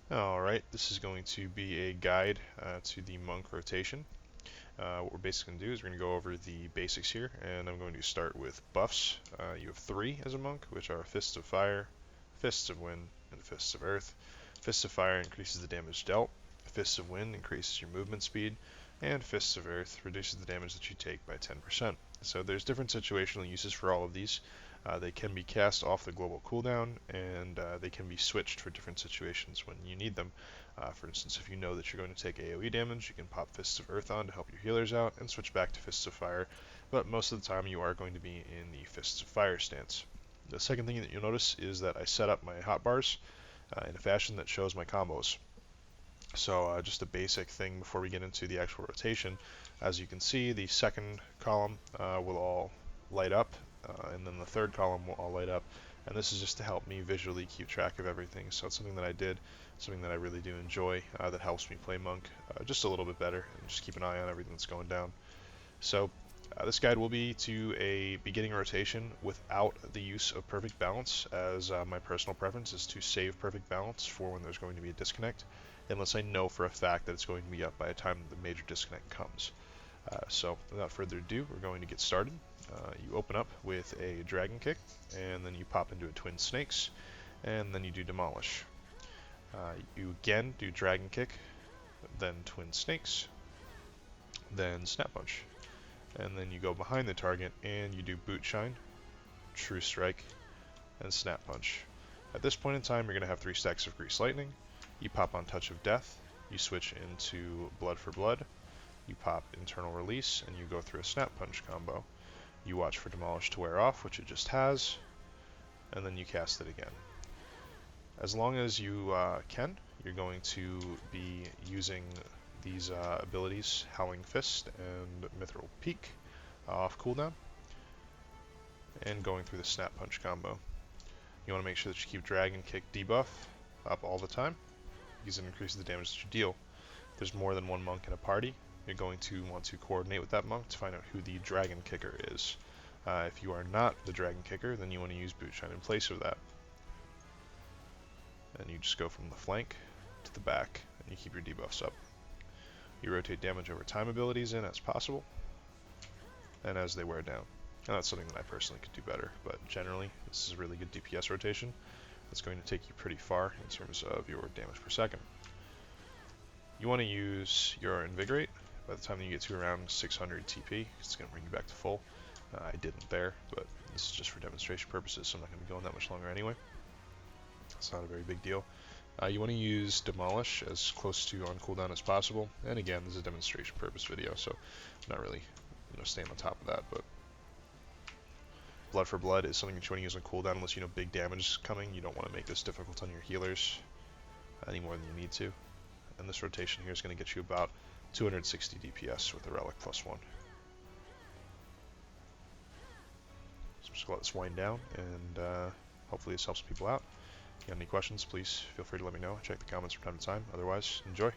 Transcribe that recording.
Alright, this is going to be a guide to the monk rotation. What we're basically going to do is we're going to go over the basics here, and I'm going to start with buffs. You have three as a monk, which are Fists of Fire, Fists of Wind, and Fists of Earth. Fists of Fire increases the damage dealt, Fists of Wind increases your movement speed, and Fists of Earth reduces the damage that you take by 10%. So there's different situational uses for all of these. They can be cast off the global cooldown, and they can be switched for different situations when you need them. For instance, if you know that you're going to take AoE damage, you can pop Fists of Earth on to help your healers out and switch back to Fists of Fire, but most of the time you are going to be in the Fists of Fire stance. The second thing that you'll notice is that I set up my hotbars in a fashion that shows my combos. So just a basic thing before we get into the actual rotation. As you can see, the second column will all light up, and then the third column will all light up. And this is just to help me visually keep track of everything. So it's something that I did, something that I really do enjoy, that helps me play Monk just a little bit better, and just keep an eye on everything that's going down. So this guide will be to a beginning rotation without the use of Perfect Balance, as my personal preference is to save Perfect Balance for when there's going to be a disconnect, unless I know for a fact that it's going to be up by the time the major disconnect comes. So without further ado, we're going to get started. You open up with a Dragon Kick, and then you pop into a Twin Snakes, and then you do Demolish. You again do Dragon Kick, then Twin Snakes, then Snap Punch. And then you go behind the target and you do Bootshine, True Strike, and Snap Punch. At this point in time, you're going to have 3 stacks of Grease Lightning. You pop on Touch of Death, you switch into Blood for Blood, you pop Internal Release, and you go through a Snap Punch combo. You watch for Demolish to wear off, which it just has, and then you cast it again. As long as you can, you're going to be using these abilities, Howling Fist and Mithril Peak, off cooldown, and going through the Snap Punch combo. You want to make sure that you keep Dragon Kick debuff up all the time, because it increases the damage that you deal. If there's more than one monk in a party, you're going to want to coordinate with that monk to find out who the Dragon Kicker is. If you are not the Dragon Kicker, then you want to use Bootshine in place of that. And you just go from the flank to the back, and you keep your debuffs up. You rotate damage over time abilities in as possible, and as they wear down. And that's something that I personally could do better, but generally, this is a really good DPS rotation. It's going to take you pretty far in terms of your damage per second. You want to use your Invigorate by the time that you get to around 600 TP. It's going to bring you back to full. I didn't there, but this is just for demonstration purposes, so I'm not going to be going that much longer anyway. It's not a very big deal. You want to use Demolish as close to on cooldown as possible. And again, this is a demonstration purpose video, so I'm not really staying on top of that. But Blood for Blood is something that you want to use on cooldown unless you know big damage is coming. You don't want to make this difficult on your healers any more than you need to. And this rotation here is going to get you about 260 DPS with a Relic +1. So I'm just going to let this wind down, and hopefully this helps people out. If you have any questions, please feel free to let me know. Check the comments from time to time. Otherwise, enjoy.